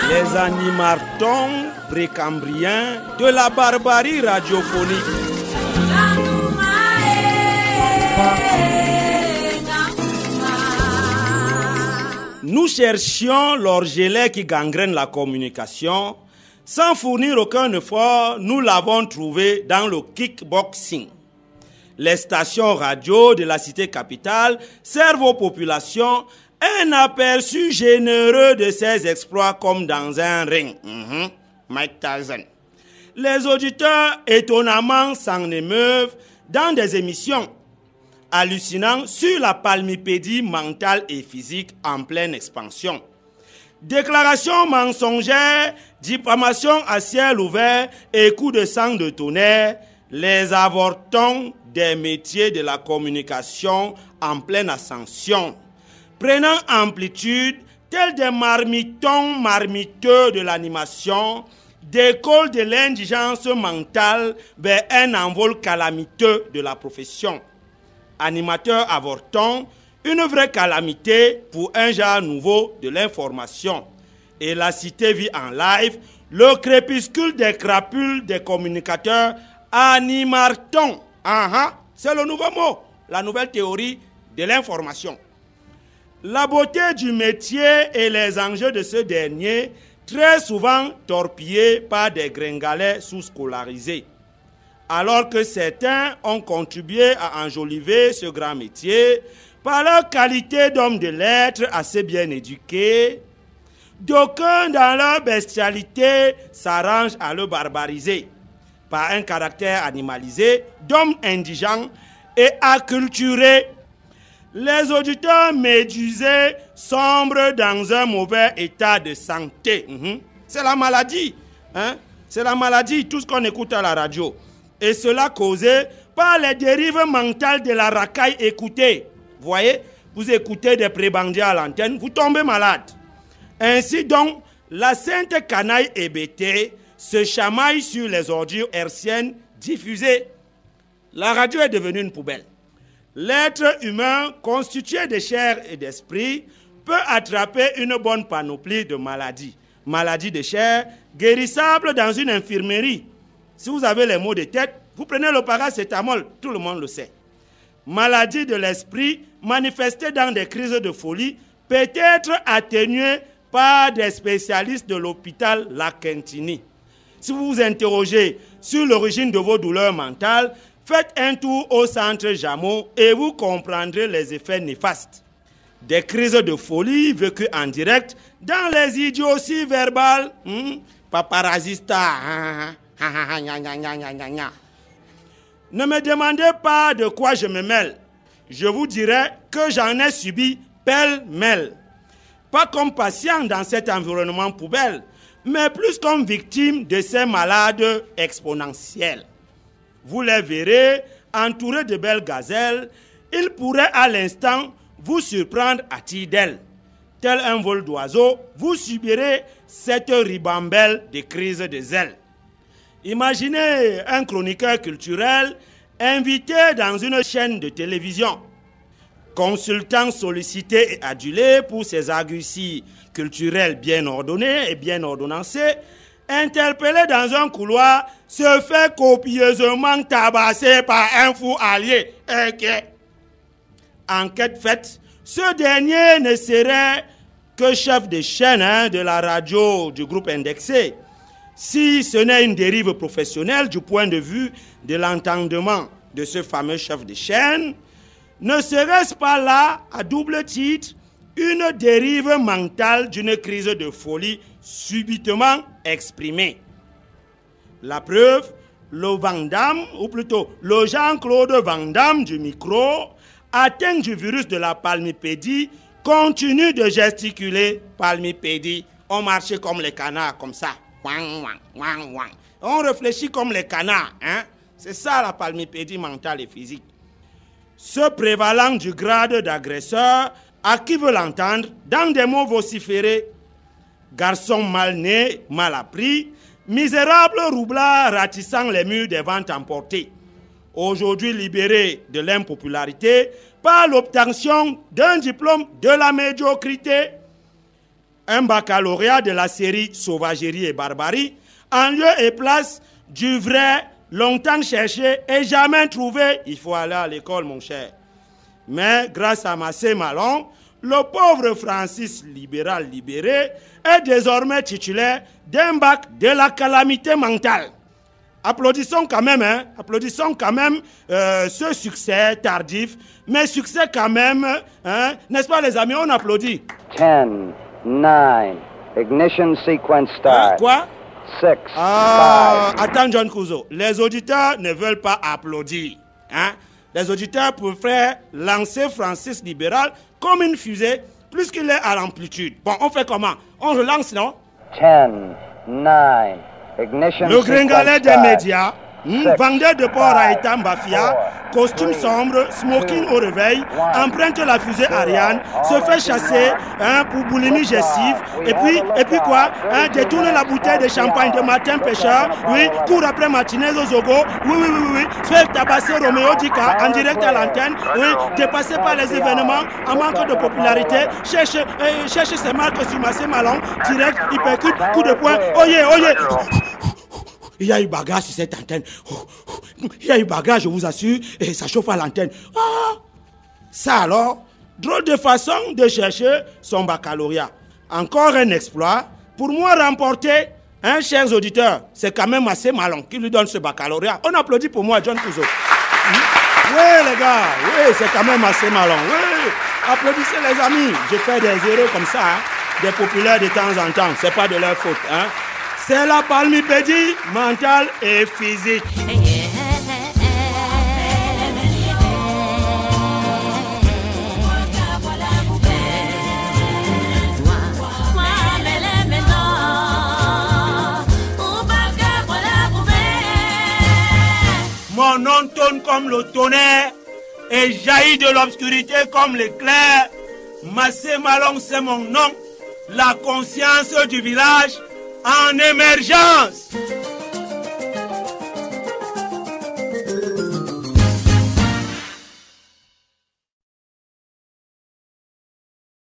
Les animateurs précambriens de la barbarie radiophonique. Nous cherchions l'orgelet qui gangrène la communication. Sans fournir aucun effort, nous l'avons trouvé dans le kickboxing. Les stations radio de la cité capitale servent aux populations un aperçu généreux de ses exploits comme dans un ring. Mike Tyson. Les auditeurs étonnamment s'en émeuvent dans des émissions hallucinantes sur la palmipédie mentale et physique en pleine expansion. Déclarations mensongères, diffamations à ciel ouvert et coups de sang de tonnerre, les avortons des métiers de la communication en pleine ascension, prenant amplitude tels des marmitons marmiteux de l'animation, décollent de l'indigence mentale vers un envol calamiteux de la profession. Animateurs avortons, une vraie calamité pour un genre nouveau de l'information. Et la cité vit en live le crépuscule des crapules des communicateurs animatons. C'est le nouveau mot, la nouvelle théorie de l'information. La beauté du métier et les enjeux de ce dernier, très souvent torpillés par des gringalets sous-scolarisés. Alors que certains ont contribué à enjoliver ce grand métier par leur qualité d'hommes de lettres assez bien éduqués, d'aucuns dans leur bestialité s'arrangent à le barbariser par un caractère animalisé d'hommes indigents et acculturés. Les auditeurs médusés sombrent dans un mauvais état de santé. C'est la maladie. C'est la maladie, tout ce qu'on écoute à la radio. Et cela causé par les dérives mentales de la racaille écoutée. Vous voyez, vous écoutez des prébendiers à l'antenne, vous tombez malade. Ainsi donc, la sainte canaille hébétée se chamaille sur les ordures hertziennes diffusées. La radio est devenue une poubelle. L'être humain, constitué de chair et d'esprit, peut attraper une bonne panoplie de maladies. Maladies de chair, guérissables dans une infirmerie. Si vous avez les maux de tête, vous prenez le paracétamol, tout le monde le sait. Maladie de l'esprit, manifestée dans des crises de folie, peut être atténuée par des spécialistes de l'hôpital La Quintini. Si vous vous interrogez sur l'origine de vos douleurs mentales, faites un tour au centre Jameau et vous comprendrez les effets néfastes. Des crises de folie vécues en direct dans les idioties verbales. Paparazista. Ne me demandez pas de quoi je me mêle. Je vous dirai que j'en ai subi pêle-mêle. Pas comme patient dans cet environnement poubelle, mais plus comme victime de ces malades exponentiels. Vous les verrez entourés de belles gazelles. Ils pourraient à l'instant vous surprendre à tire d'aile. Tel un vol d'oiseau, vous subirez cette ribambelle de crises de zèle. Imaginez un chroniqueur culturel invité dans une chaîne de télévision, consultant sollicité et adulé pour ses arguties culturelles bien ordonnées et bien ordonnancées, interpellé dans un couloir, se fait copieusement tabasser par un fou allié. Enquête faite, ce dernier ne serait que chef de chaîne de la radio du groupe indexé. Si ce n'est une dérive professionnelle du point de vue de l'entendement de ce fameux chef de chaîne, ne serait-ce pas là, à double titre, une dérive mentale d'une crise de folie subitement exprimée? La preuve, le Van Damme, ou plutôt le Jean-Claude Van Damme du micro, atteint du virus de la palmipédie, continue de gesticuler palmipédie. On marchait comme les canards, comme ça. Wang, wang, wang, wang. On réfléchit comme les canards. C'est ça la palmipédie mentale et physique. Se prévalant du grade d'agresseur, à qui veut l'entendre, dans des mots vociférés. Garçon mal né, mal appris, misérable roublard ratissant les murs des ventes emportées. aujourd'hui libéré de l'impopularité par l'obtention d'un diplôme de la médiocrité, un baccalauréat de la série Sauvagerie et Barbarie, en lieu et place du vrai, longtemps cherché et jamais trouvé. Il faut aller à l'école, mon cher. Mais grâce à Massé Malon, le pauvre Francis libéral libéré est désormais titulaire d'un bac de la calamité mentale. Applaudissons quand même, ce succès tardif, mais succès quand même, n'est-ce pas les amis, on applaudit. 10, 9, ignition sequence start. Quoi? 6, 5. Attends John Kuzo, les auditeurs ne veulent pas applaudir. Les auditeurs préfèrent lancer Francis libéral comme une fusée, puisqu'il est à l'amplitude. Bon, on fait comment? On relance, non? 10, 9, ignition. Le gringalet des médias, vendeur de porc à état Mbafia, costume sombre, smoking au réveil, emprunte la fusée Ariane, se fait chasser pour boulimie gessive, et puis quoi? Détourne la bouteille de champagne de Martin Pêcheur, oui, court après Martinez au Zogo, oui, se fait tabasser Roméo Dika en direct à l'antenne, oui, dépassé par les événements, en manque de popularité, cherche ses marques sur Massé Malon, direct, hypercute, coup de poing, oyez. Il y a eu bagarre sur cette antenne. Il y a eu bagarre, je vous assure, et ça chauffe à l'antenne. Ça alors, drôle de façon de chercher son baccalauréat. Encore un exploit. Pour moi, remporter, chers auditeurs, c'est quand même Massé Malon qui lui donne ce baccalauréat. On applaudit pour moi, John Kuzo. Oui, les gars, oui, c'est quand même Massé Malon. Oui, applaudissez les amis. Je fais des erreurs comme ça, des populaires de temps en temps. C'est pas de leur faute, C'est la palmipédie mentale et physique. Mon nom tonne comme le tonnerre et jaillit de l'obscurité comme l'éclair. Massé Malon, c'est mon nom. La conscience du village en émergence.